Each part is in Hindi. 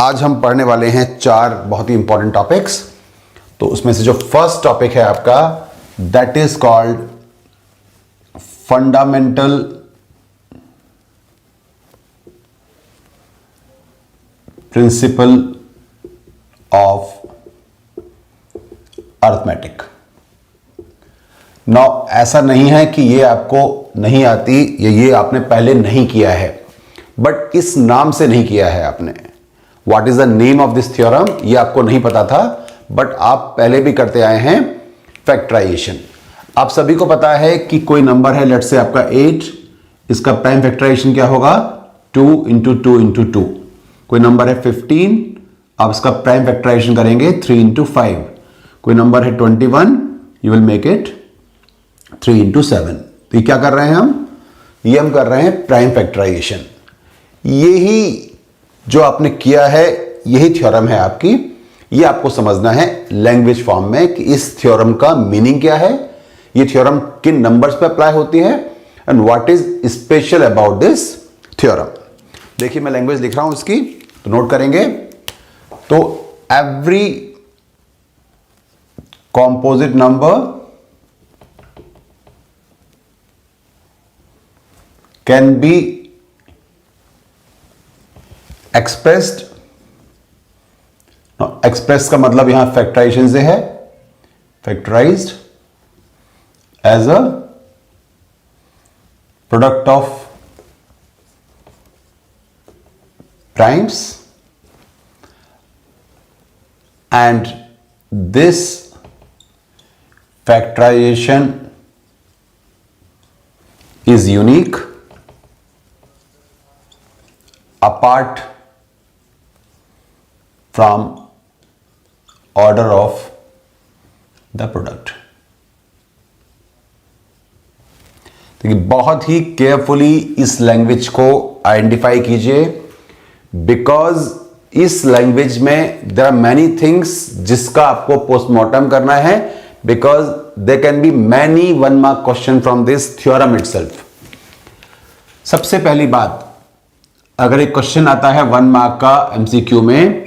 आज हम पढ़ने वाले हैं 4 बहुत ही इंपॉर्टेंट टॉपिक्स। तो उसमें से जो फर्स्ट टॉपिक है आपका, that is called fundamental principle of arithmetic. Now ऐसा नहीं है कि ये आपको नहीं आती या ये आपने पहले नहीं किया है, बट इस नाम से नहीं किया है आपने। What is the name of this theorem, ये आपको नहीं पता था, बट आप पहले भी करते आए हैं फैक्टराइजेशन। आप सभी को पता है कि कोई नंबर है, लेट्स से आपका 8, इसका प्राइम फैक्टराइजेशन क्या होगा, 2 इंटू 2 इंटू 2। कोई नंबर है 15, आप इसका प्राइम फैक्टराइजेशन करेंगे 3 इंटू 5। कोई नंबर है 21, you will make it 3 into 7। तो ये क्या कर रहे हैं ये हम कर रहे हैं प्राइम फैक्टराइजेशन। यही जो आपने किया है, यही थ्योरम है आपकी। ये आपको समझना है लैंग्वेज फॉर्म में कि इस थ्योरम का मीनिंग क्या है, ये थ्योरम किन नंबर्स पे अप्लाई होती है, and what is special about this theorem. देखिए मैं लैंग्वेज लिख रहा हूं इसकी, तो नोट करेंगे। तो every composite number can be expressed, express का मतलब यहां फैक्टराइजेशन से है, factorised as a product of primes, and this factorization is unique apart from order of the product। देखिए बहुत ही केयरफुली इस लैंग्वेज को आइडेंटिफाई कीजिए, बिकॉज इस लैंग्वेज में देयर आर मैनी थिंग्स जिसका आपको पोस्टमार्टम करना है, because there can be many 1 mark question from this theorem itself। सबसे पहली बात, अगर एक क्वेश्चन आता है 1 मार्क का एमसीक्यू में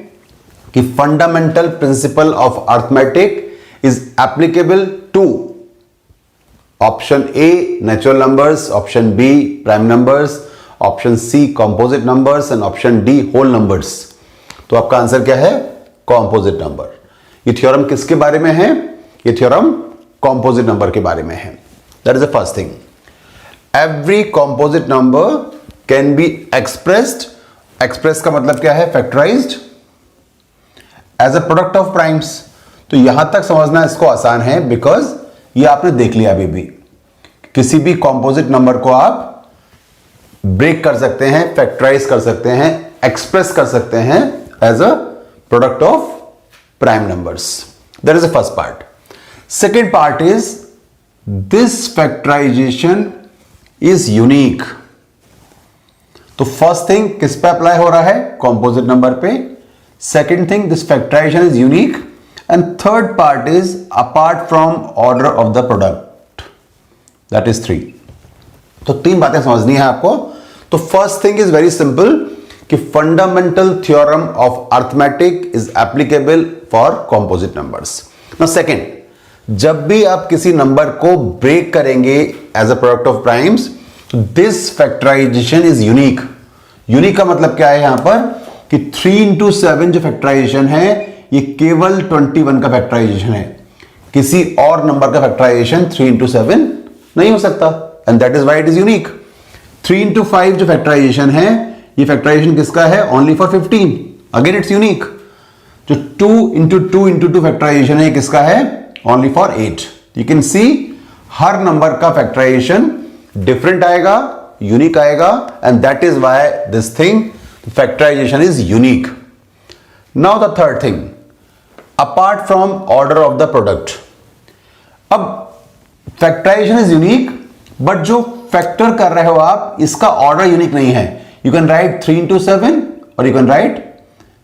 कि fundamental principle of arithmetic is applicable to option A natural numbers, option B prime numbers, option C composite numbers and option D whole numbers, तो आपका आंसर क्या है, कॉम्पोजिट नंबर। ये थ्योरम किसके बारे में है, ये थ्योरम कॉम्पोजिट नंबर के बारे में है। That is the first thing. Every composite number can be expressed, express का मतलब क्या है, factorised as a product of primes. तो यहां तक समझना इसको आसान है, बिकॉज ये आपने देख लिया अभी भी। किसी भी कॉम्पोजिट नंबर को आप ब्रेक कर सकते हैं, फैक्टराइज कर सकते हैं, एक्सप्रेस कर सकते हैं as a product of prime numbers. That is the first part. Second part is this factorization is unique। तो फर्स्ट थिंग किस पे अप्लाई हो रहा है, कॉम्पोजिट नंबर पे। Second thing, this factorisation is unique, and third part is apart from order of the product, that is 3। तो 3 बातें समझनी है आपको। तो first thing is very simple कि fundamental theorem of arithmetic is applicable for composite numbers. Now second, जब भी आप किसी नंबर को ब्रेक करेंगे as a product of primes, this factorisation is unique. Unique का मतलब क्या है यहां पर कि 3 इंटू 7 जो फैक्टराइजेशन है, ये केवल 21 का फैक्टराइजेशन है। किसी और नंबर का फैक्टराइजेशन 3 इंटू 7 नहीं हो सकता, and that is why it is unique. 3 into 5 जो फैक्टराइजेशन है, ये फैक्टराइजेशन किसका है, only for 15, again it's unique. जो 2 इंटू 2 इंटू 2 फैक्टराइजेशन है, किसका है, only for 8। You can see हर नंबर का फैक्टराइजेशन डिफरेंट आएगा, यूनिक आएगा, and that is why this thing factorisation is unique. Now the third thing, apart from order of the product. अब फैक्टराइजेशन इज यूनिक, बट जो फैक्टर कर रहे हो आप, इसका ऑर्डर यूनिक नहीं है। यू कैन राइट 3 इंटू 7 और you can write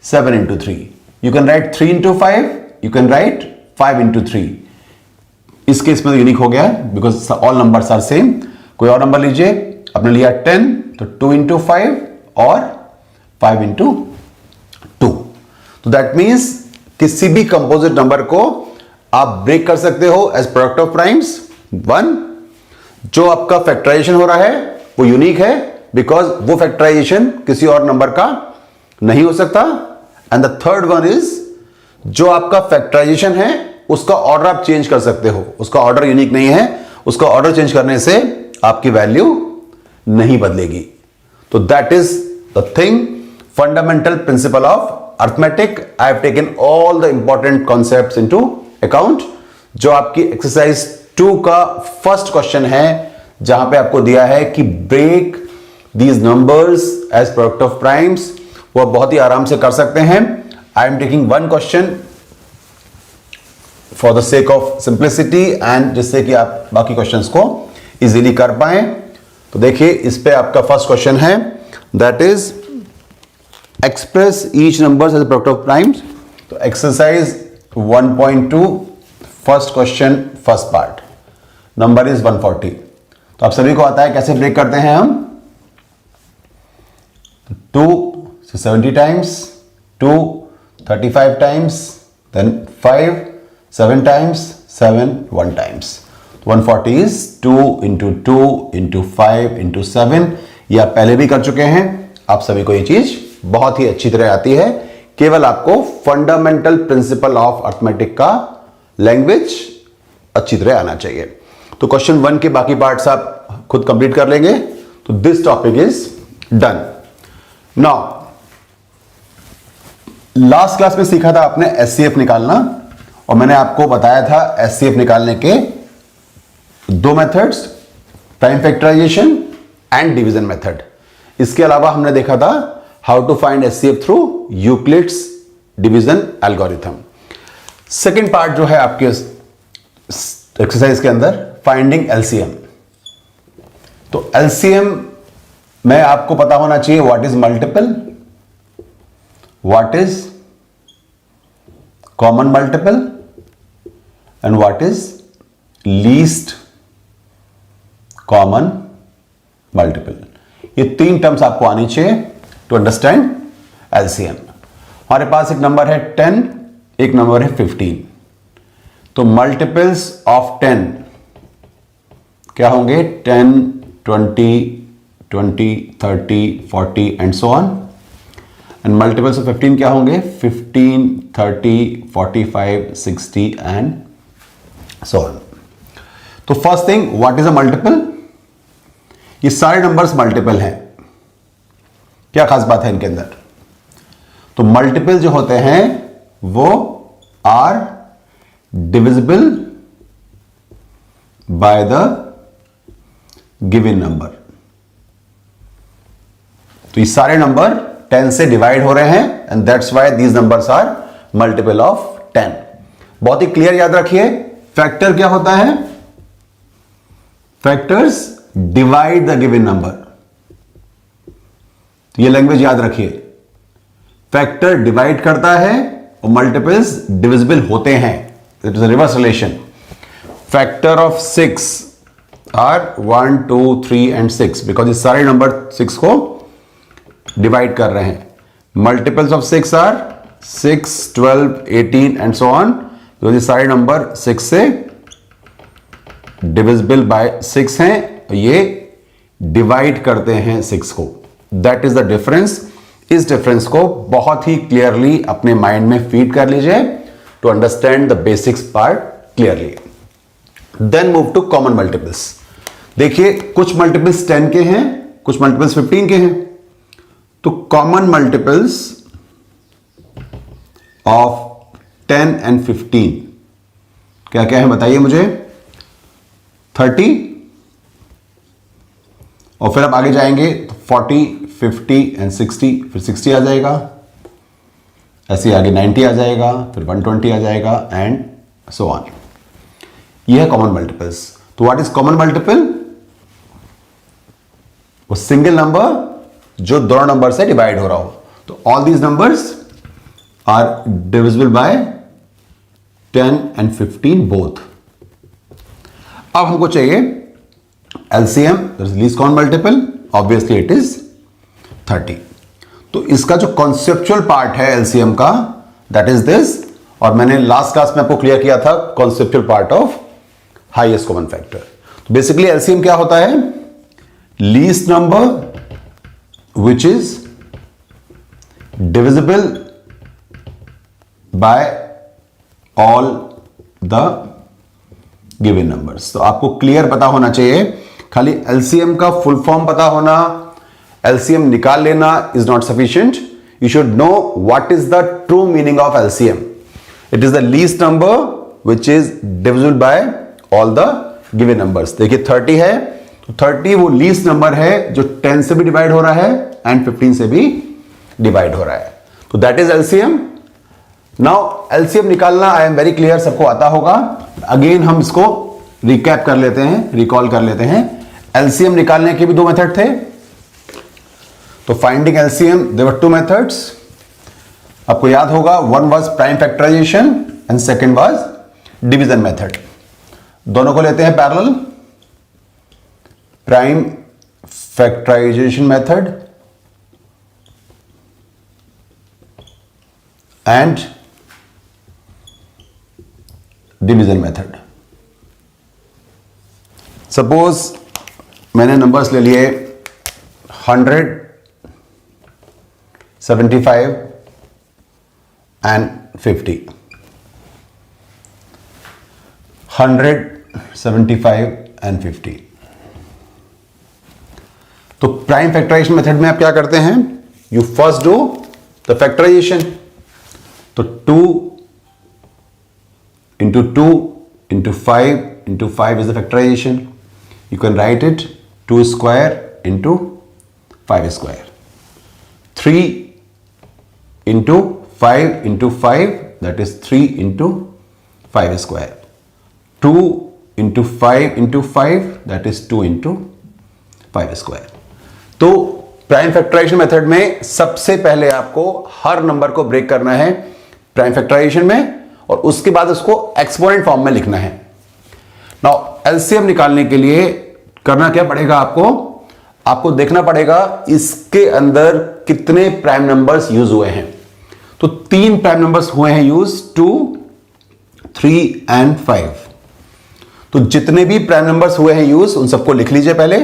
7 into 3, you can write 3 into 5, you can write 5 into 3। इस केस में तो यूनिक हो गया because all numbers are same. कोई और नंबर लीजिए, आपने लिया 10, तो 2 इंटू 5 और 5 इंटू 2। तो दैट मींस किसी भी कंपोजिट नंबर को आप ब्रेक कर सकते हो as product of primes. One, जो आपका फैक्टराइजेशन हो रहा है वो यूनिक है बिकॉज वो फैक्टराइजेशन किसी और नंबर का नहीं हो सकता। And the third one is जो आपका फैक्टराइजेशन है उसका ऑर्डर आप चेंज कर सकते हो, उसका ऑर्डर यूनिक नहीं है, उसका ऑर्डर चेंज करने से आपकी वैल्यू नहीं बदलेगी। तो that is the thing, fundamental principle of arithmetic. I have taken all the important concepts into account. जो आपकी एक्सरसाइज 2 का फर्स्ट क्वेश्चन है जहां पे आपको दिया है कि break these numbers as product of primes, वो आप बहुत ही आराम से कर सकते हैं। I am taking one question for the sake of simplicity and जिससे कि आप बाकी क्वेश्चंस को इजीली कर पाए। तो देखिए इस पे आपका फर्स्ट क्वेश्चन है, that is express each numbers as product of primes. तो exercise 1.2 first question first part, number is 140। तो आप सभी को आता है कैसे ब्रेक करते हैं हम। 2 से 70 times, 2 35 times, then 5 7 times, 7 1 times. 140 is 2 into 2 into 5 into 7। ये आप पहले भी कर चुके हैं, आप सभी को ये चीज बहुत ही अच्छी तरह आती है। केवल आपको फंडामेंटल प्रिंसिपल ऑफ अर्थमेटिक का लैंग्वेज अच्छी तरह आना चाहिए। तो क्वेश्चन 1 के बाकी पार्ट्स आप खुद कंप्लीट कर लेंगे। तो this topic is done. Now last class में सीखा था आपने एचसीएफ निकालना, और मैंने आपको बताया था एचसीएफ निकालने के 2 methods, prime factorisation and division method. इसके अलावा हमने देखा था how to find HCF through Euclid's division algorithm. Second part जो है आपके एक्सरसाइज के अंदर, फाइंडिंग एलसीएम। तो एलसीएम में आपको पता होना चाहिए what is multiple, what is common multiple and what is least common multiple. ये 3 टर्म्स आपको आनी चाहिए टू अंडरस्टैंड एलसीएम। हमारे पास एक नंबर है 10, एक नंबर है 15। तो मल्टीपल्स ऑफ 10 क्या होंगे? 10, 20, 30, 40 and so on. And multiples of 15 क्या होंगे? 15, 30, 45, 60 एंड सो ऑन। तो first thing, what is a multiple? ये सारे नंबर्स मल्टीपल हैं। क्या खास बात है इनके अंदर? तो मल्टीपल जो होते हैं वो are divisible by the given number. तो ये सारे नंबर 10 से डिवाइड हो रहे हैं and that's why these numbers are multiple of 10। बहुत ही क्लियर याद रखिए, फैक्टर क्या होता है? Factors divide the given number. ये लैंग्वेज याद रखिए, फैक्टर डिवाइड करता है और मल्टीपल्स डिविजिबल होते हैं। It is a reverse relation. Factor of 6 are 1, 2, 3 and 6 because ये सारे नंबर 6 को डिवाइड कर रहे हैं। Multiples of 6 are 6, 12, 18 and so on because ये सारे नंबर 6 से डिविजिबल बाय 6 हैं, ये डिवाइड करते हैं 6 को। That is the difference. इस डिफरेंस को बहुत ही क्लियरली अपने माइंड में फीड कर लीजिए to understand the basics part clearly. Then move to common multiples. देखिए कुछ मल्टीपल्स 10 के हैं, कुछ मल्टीपल्स 15 के हैं। तो कॉमन मल्टीपल्स ऑफ 10 एंड 15 क्या क्या है बताइए मुझे? 30, और फिर आप आगे जाएंगे तो 40, 50 एंड 60, फिर 60 आ जाएगा, ऐसे आगे 90 आ जाएगा, फिर 120 आ जाएगा एंड सो ऑन। यह है कॉमन मल्टीपल्स। तो व्हाट इज कॉमन मल्टीपल? वो सिंगल नंबर जो दोनों नंबर से डिवाइड हो रहा हो। तो all these numbers are divisible by 10 and 15 both. अब हमको चाहिए LCM, least common multiple, obviously it is 30। तो इसका जो कॉन्सेप्चुअल पार्ट है LCM का दैट इज दिस। और मैंने लास्ट क्लास में आपको क्लियर किया था conceptual part of highest common factor. तो बेसिकली एलसीएम क्या होता है? Least number which is divisible by all the given numbers. तो आपको क्लियर पता होना चाहिए, खाली एलसीएम का फुल फॉर्म पता होना, एलसीएम निकाल लेना is not sufficient. You should know what is the true meaning of LCM. It is the least number which is divisible by all the given numbers. देखिए 30 है, तो 30 वो लीस्ट नंबर है जो 10 से भी डिवाइड हो रहा है एंड 15 से भी डिवाइड हो रहा है। तो that is LCM. Now LCM निकालना आई एम वेरी क्लियर, सबको आता होगा। अगेन हम इसको रिकैप कर लेते हैं, रिकॉल कर लेते हैं। एलसीएम निकालने के भी दो मेथड थे। तो finding LCM there were two methods. आपको याद होगा, one was prime factorisation and second was division method. दोनों को लेते हैं parallel. Prime factorisation method and division method. Suppose मैंने नंबर्स ले लिए 100, 75 एंड 50। 100, 75 एंड 50। तो प्राइम फैक्टराइजेशन मेथड में आप क्या करते हैं? You first do the factorisation. तो 2 into 2 into 5 into 5 is the factorization. You can write it 2 square into 5 square. 3 into 5 into 5, that is 3 into 5 square. 2 into 5 into 5, that is 2 into 5 square. तो प्राइम फैक्टराइजेशन मेथड में सबसे पहले आपको हर नंबर को ब्रेक करना है प्राइम फैक्टराइजेशन में, और उसके बाद उसको एक्सपोनेंट फॉर्म में लिखना है। नाउ एलसीएम निकालने के लिए करना क्या पड़ेगा? आपको देखना पड़ेगा इसके अंदर कितने प्राइम नंबर्स यूज हुए हैं। तो 3 प्राइम नंबर्स हुए हैं यूज, 2, 3 एंड 5। तो जितने भी प्राइम नंबर्स हुए हैं यूज उन सबको लिख लीजिए पहले,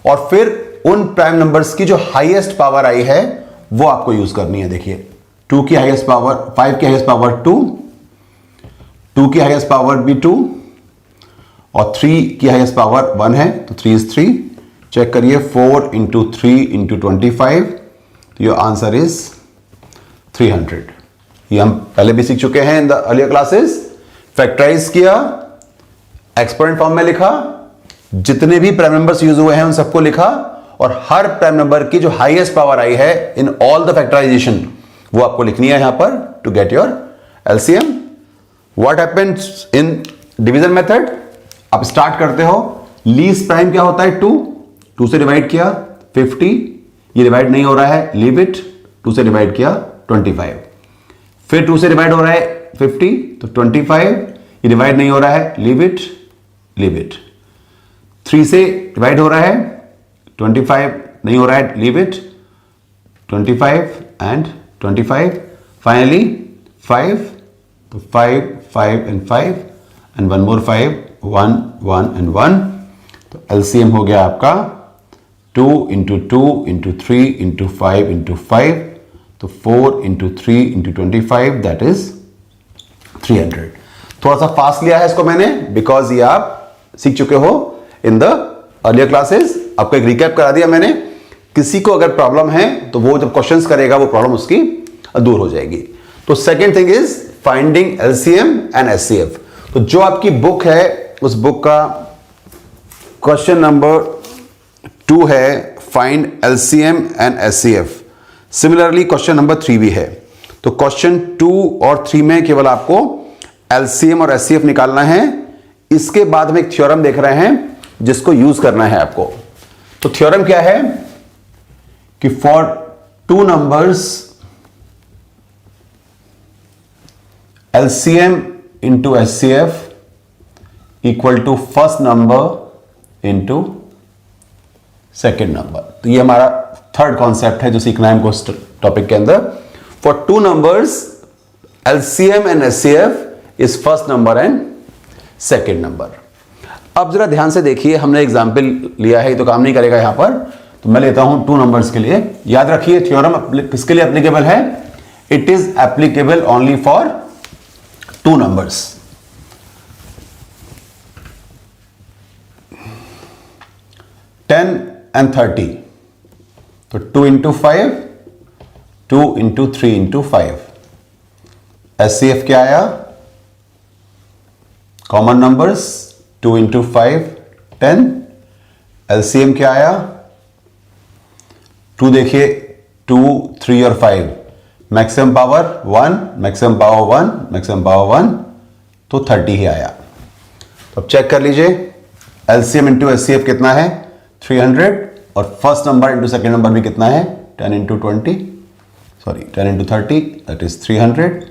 और फिर उन प्राइम नंबर्स की जो हाईएस्ट पावर आई है वो आपको यूज करनी है। देखिए 2 की हाईएस्ट पावर, 5 की हाईएस्ट पावर 2, 2 की हाईएस्ट पावर भी 2, और 3 की हाईएस्ट पावर 1 है, तो 3 is 3। चेक करिए 4 into 3 into 25, तो योर आंसर इज 300। ये हम पहले भी सीख चुके हैं in the earlier classes. Factorise किया, एक्सपोनेंट फॉर्म में लिखा, जितने भी प्राइम नंबर्स यूज हुए हैं उन सबको लिखा, और हर प्राइम नंबर की जो हाईएस्ट पावर आई है इन ऑल द फैक्टराइजेशन वो आपको लिखनी है यहां पर to get your LCM. What happens in division method? आप स्टार्ट करते हो, लीस्ट प्राइम क्या होता है? 2 से डिवाइड किया 50, ये डिवाइड नहीं हो रहा है, लीव इट। 2 से डिवाइड किया 25, फिर 2 से डिवाइड हो रहा है 50, तो 25, ये डिवाइड नहीं हो रहा है, लीव इट, लीव इट। 3 से डिवाइड हो रहा है 25, नहीं हो रहा है, लीव इट, 25 एंड 25, फाइनली 5, तो 5, 5 and 5 and one more 5, 1, 1 and 1। तो एलसीएम हो गया आपका 2 into 2 into 3 into 5 into 5, तो 4 into 3 into 25, दैट इज 300। थोड़ा सा फास्ट लिया है इसको मैंने, बिकॉज ये आप सीख चुके हो इन द अर्लियर क्लासेस। आपको एक रिकैप करा दिया मैंने। किसी को अगर प्रॉब्लम है तो वो जब क्वेश्चंस करेगा वो प्रॉब्लम उसकी दूर हो जाएगी। तो second thing is finding LCM and HCF. तो जो आपकी बुक है उस बुक का क्वेश्चन नंबर 2 है find LCM and HCF. Similarly question number 3 भी है। तो क्वेश्चन 2 और 3 में केवल आपको एलसीएम और एचसीएफ निकालना है। इसके बाद हम एक थ्योरम देख रहे हैं जिसको यूज करना है आपको। तो थ्योरम क्या है कि for 2 numbers LCM into HCF equal to first number into second number. तो ये हमारा थर्ड कॉन्सेप्ट है जो सीखना है हमको टॉपिक के अंदर। For 2 numbers LCM and HCF is first number and second number. अब जरा ध्यान से देखिए, हमने एग्जाम्पल लिया है, तो काम नहीं करेगा यहां पर, तो मैं लेता हूं 2 नंबर्स के लिए। याद रखिए थ्योरम किसके लिए एप्लीकेबल है? It is applicable only for 2 numbers. And 30, तो 2 इंटू 5, 2 इंटू 3 इंटू 5। HCF क्या आया? Common numbers 2 into 5 10। LCM क्या आया? 2 देखिए, 2, 3 और 5, maximum power 1, maximum power 1, maximum power 1, तो 30 ही आया। तो अब चेक कर लीजिए, LCM इंटू HCF कितना है? 300, और first number into second number भी कितना है? 10 into 20, sorry 10 into 30, that is 300,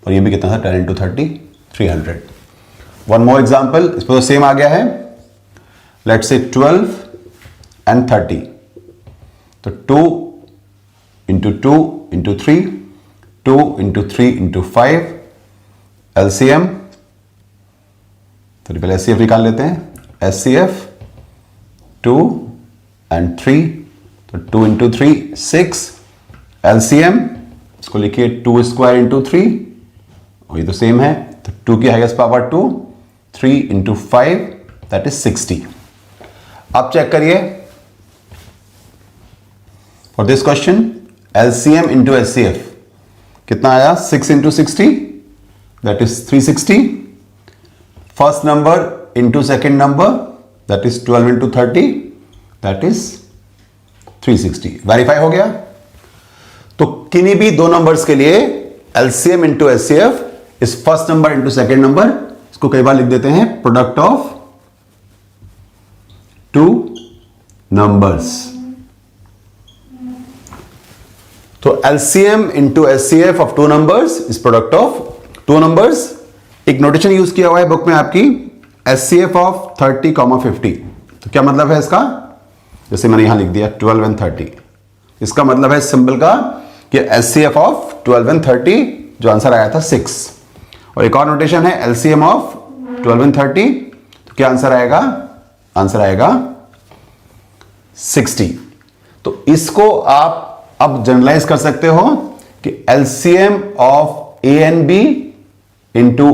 और ये भी कितना था? 10 इंटू 30, 300। वन मोर एग्जाम्पल, इस पर तो सेम आ गया है। लेट्स से 12 एंड 30, तो 2 into 2 into 3, 2 into 3 into 5। LCM, तो पहले HCF निकाल लेते हैं। HCF 2 एंड 3, तो 2 इंटू 3 6। LCM, इसको लिखिए 2 स्क्वायर इंटू 3, और ये तो सेम है, तो 2 की highest power 2, 3 into 5, that is 60। अब चेक करिए for this question, LCM into HCF कितना आया? 6 into 60, that is 360। First number into second number, that is 12 into 30, that is 360। Verify हो गया। तो किन्हीं भी 2 नंबर्स के लिए LCM इंटू HCF इस first number into second number, इसको कई बार लिख देते हैं प्रोडक्ट ऑफ 2 नंबर्स। तो LCM into HCF of 2 numbers is product of 2 numbers. एक नोटेशन यूज किया हुआ है बुक में आपकी, HCF ऑफ 30, 50। तो क्या मतलब है इसका? जैसे मैंने यहां लिख दिया 12 एंड 30, इसका मतलब है सिंबल का कि HCF ऑफ 12 एंड 30, जो आंसर आया था 6। और एक और नोटेशन है LCM ऑफ 12 एंड 30, तो क्या आंसर आएगा? आंसर आएगा 60। तो इसको आप अब जनरलाइज कर सकते हो कि LCM of A and B into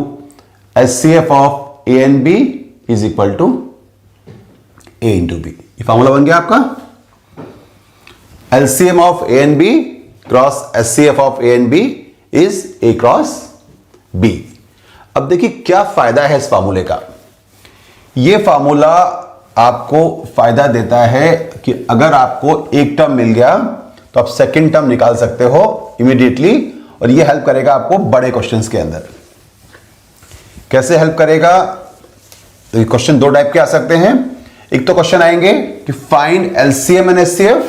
HCF of A and B is equal to A into B। ये फॉर्मूला बन गया आपका। LCM of A and B cross HCF of A and B is A cross B। अब देखिए क्या फायदा है इस फार्मूले का। यह फार्मूला आपको फायदा देता है कि अगर आपको एक टर्म मिल गया तो आप सेकंड टर्म निकाल सकते हो इमीडिएटली, और यह हेल्प करेगा आपको बड़े क्वेश्चंस के अंदर। कैसे हेल्प करेगा? तो क्वेश्चन 2 टाइप के आ सकते हैं। एक तो क्वेश्चन आएंगे कि फाइंड LCM एंड HCF,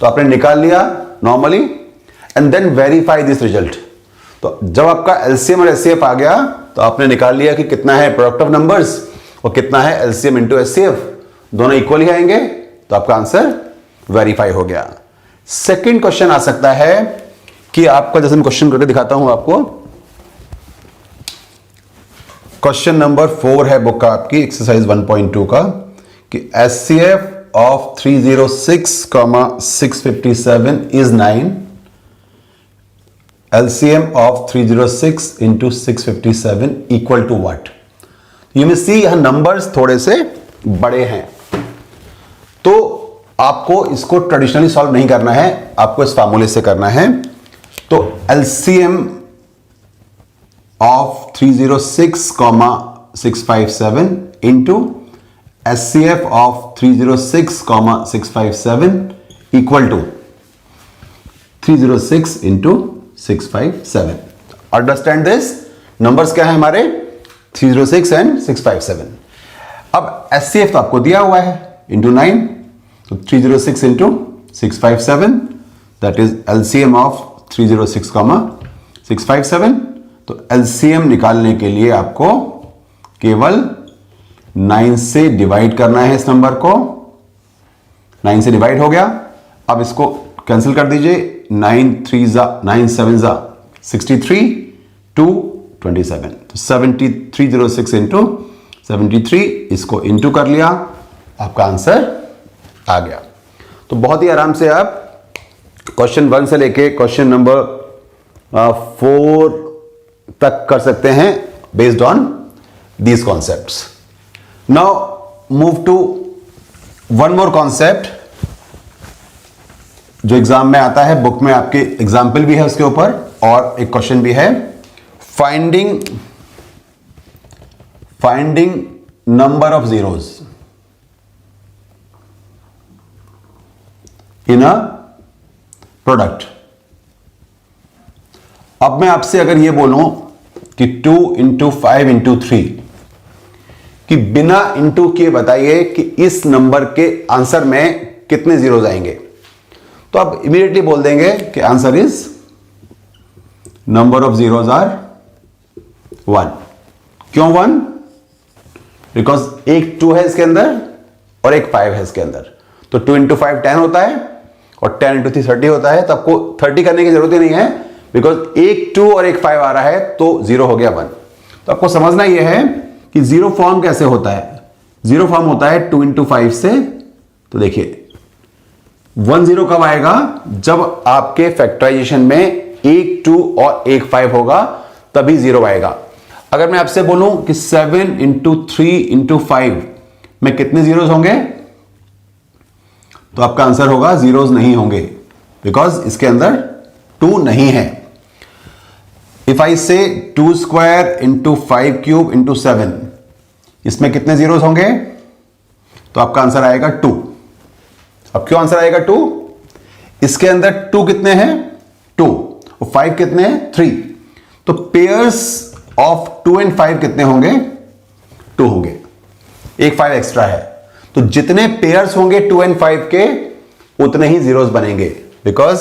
तो आपने निकाल लिया normally, and then verify this result. तो जब आपका LCM और HCF आ गया तो आपने निकाल लिया कि कितना है प्रोडक्ट ऑफ नंबर्स और कितना है LCM इंटू HCF, दोनों इक्वल ही आएंगे, तो आपका आंसर वेरीफाई हो गया। सेकंड क्वेश्चन आ सकता है कि आपका, जैसे मैं क्वेश्चन करके दिखाता हूं आपको, क्वेश्चन नंबर 4 है बुक का आपकी एक्सरसाइज 1.2 का, कि HCF of 306, 657 is 9, LCM of 306 into 657 equal to what. You may see यहां नंबर्स थोड़े से बड़े हैं, तो आपको इसको ट्रेडिशनली सॉल्व नहीं करना है, आपको इस फार्मूले से करना है। तो LCM of 306, 657 into HCF of 306, 657 equal to 306 into 657। Understand this, numbers क्या है हमारे? 306 एंड 657। अब HCF तो आपको दिया हुआ है इंटू 9, तो 306 into 657, that is LCM of 306, 657। तो LCM निकालने के लिए आपको केवल 9 से डिवाइड करना है इस नंबर को। 9 से डिवाइड हो गया, अब इसको कैंसिल कर दीजिए। 9 3 जा 9 7 जा 63, 227, तो 7306 इंटू 73, इसको इंटू कर लिया, आपका आंसर आ गया। तो बहुत ही आराम से आप क्वेश्चन 1 से लेके क्वेश्चन नंबर 4 तक कर सकते हैं based on these concepts. Now move to one more concept जो एग्जाम में आता है, बुक में आपके एग्जाम्पल भी है उसके ऊपर और एक क्वेश्चन भी है, finding number of zeros in a product. अब मैं आपसे अगर यह बोलूं कि 2 इंटू 5 इंटू 3, कि बिना इंटू किए बताइए कि इस नंबर के आंसर में कितने जीरोज आएंगे, तो आप इमीडिएटली बोल देंगे कि answer is number of zeros are 1। क्यों 1? बिकॉज एक 2 है इसके अंदर और एक 5 है इसके अंदर, तो 2 इंटू 5 10 होता है और 10 इंटू 3 30 होता है, तो आपको 30 करने की जरूरत ही नहीं है बिकॉज एक 2 और एक 5 आ रहा है तो 0 हो गया 1। तो आपको समझना यह है कि जीरो फॉर्म कैसे होता है। जीरो फॉर्म होता है 2 इंटू 5 से, तो देखिए 1 0 कब आएगा, जब आपके फैक्टराइजेशन में एक 2 और एक 5 होगा तभी 0 आएगा। अगर मैं आपसे बोलूं कि 7 इंटू 3 इंटू 5 में कितने जीरोज होंगे, तो आपका आंसर होगा जीरोज नहीं होंगे बिकॉज इसके अंदर 2 नहीं है। इफ आई से 2 स्क्वायर इंटू 5 क्यूब इंटू 7, इसमें कितने जीरोज होंगे, तो आपका आंसर आएगा 2। अब क्यों आंसर आएगा 2? इसके अंदर 2 कितने हैं, 2, और 5 कितने हैं, 3, तो पेयर्स ऑफ 2 एंड 5 कितने होंगे, 2 होंगे, एक 5 एक्स्ट्रा है। तो जितने पेयर्स होंगे 2 एंड 5 के उतने ही जीरोज बनेंगे because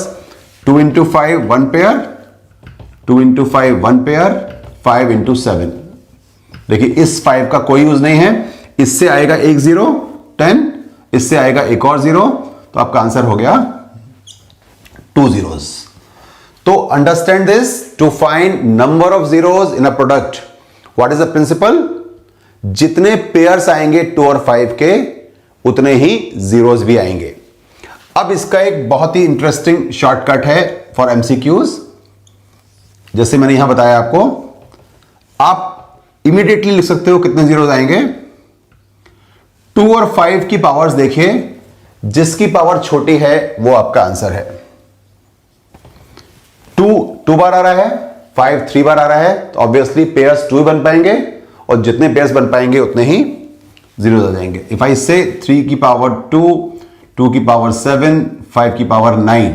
2 into 5 1 pair, 2 into 5 1 pair, 5 into 7। देखिए इस 5 का कोई यूज नहीं है, इससे आएगा एक 0 10, इससे आएगा एक और 0, तो आपका आंसर हो गया 2 zeros। तो understand this, to find number of zeros in a product what is the principle, जितने पेयर्स आएंगे 2 और 5 के उतने ही जीरोज भी आएंगे। अब इसका एक बहुत ही इंटरेस्टिंग शॉर्टकट है फॉर एमसीक्यूज। जैसे मैंने यहां बताया आपको, आप इमीडिएटली लिख सकते हो कितने जीरोज आएंगे। 2 और 5 की पावर्स देखिए, जिसकी पावर छोटी है वो आपका आंसर है। 2 बार आ रहा है, 5 3 बार आ रहा है, तो ऑब्वियसली पेयर्स 2 बन पाएंगे और जितने पेयर्स बन पाएंगे उतने ही जीरो आ जाएंगे। इफ आई से 3 की पावर 2, 2 की पावर 7, 5 की पावर 9,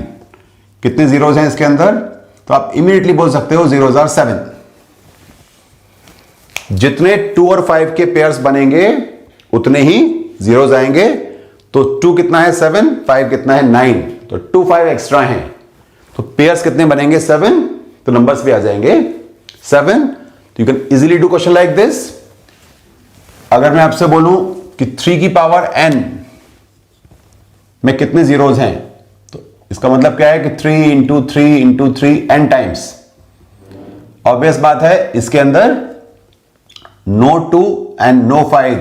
कितने जीरोज हैं इसके अंदर, तो आप इमीडिएटली बोल सकते हो जीरोज आर 7। जितने 2 और 5 के पेयर्स बनेंगे उतने ही जीरोज आएंगे। तो 2 कितना है 7, 5 कितना है 9, तो 2 5 एक्स्ट्रा हैं, तो पेयर्स कितने बनेंगे 7, तो नंबर्स भी आ जाएंगे 7। तो you can easily do question like this. अगर मैं आपसे बोलूं कि 3 की पावर n में कितने जीरोज हैं, तो इसका मतलब क्या है कि 3 into 3 into 3 n times. Obvious बात है इसके अंदर no 2 and no 5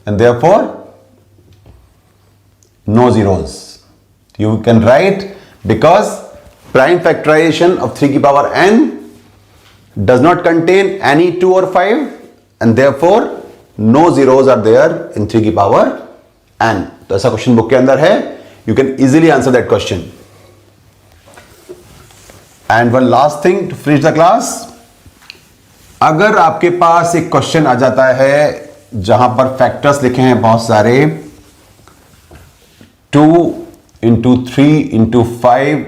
and therefore no zeros. You can write because prime factorization of 3 की power n does not contain any 2 or 5 and therefore no zeros are there in 3 की power n. तो ऐसा क्वेश्चन बुक के अंदर है, you can easily answer that question. And one last thing to finish the class, अगर आपके पास एक क्वेश्चन आ जाता है जहां पर फैक्टर्स लिखे हैं बहुत सारे, 2 इंटू 3 इंटू 5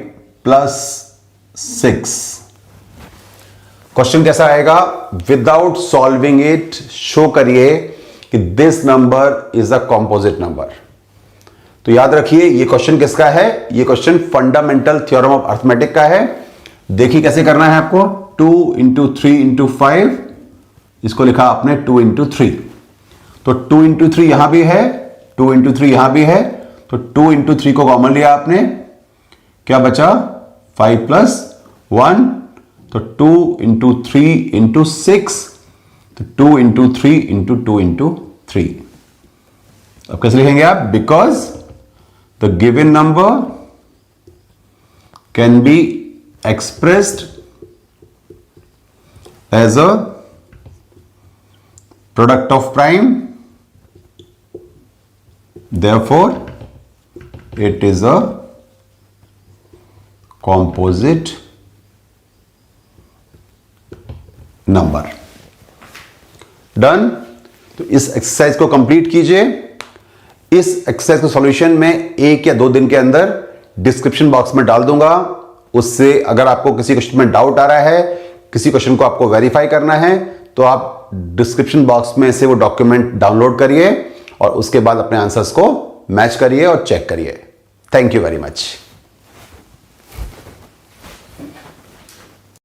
प्लस 6, क्वेश्चन कैसा आएगा, विदाउट सॉल्विंग इट शो करिए कि this number is a composite number. तो याद रखिए ये क्वेश्चन किसका है, ये question fundamental theorem of arithmetic का है। देखिए कैसे करना है आपको, 2 इंटू 3 इंटू 5, इसको लिखा आपने 2 इंटू 3, तो 2 इंटू 3 यहां भी है, 2 इंटू 3 यहां भी है, तो 2 इंटू 3 को कॉमन लिया आपने, क्या बचा 5 प्लस 1, तो 2 इंटू 3 इंटू 6, तो 2 इंटू 3 इंटू 2 इंटू 3। अब कैसे लिखेंगे आप? Because the given number can be expressed as a product of prime, therefore it is a composite number। Done. तो इस एक्सरसाइज को कंप्लीट कीजिए। इस एक्सरसाइज का सॉल्यूशन मैं 1 या 2 दिन के अंदर डिस्क्रिप्शन बॉक्स में डाल दूंगा। उससे अगर आपको किसी क्वेश्चन में डाउट आ रहा है, किसी क्वेश्चन को आपको वेरीफाई करना है, तो आप डिस्क्रिप्शन बॉक्स में से वो डॉक्यूमेंट डाउनलोड करिए और उसके बाद अपने आंसर्स को मैच करिए और चेक करिए। Thank you very much.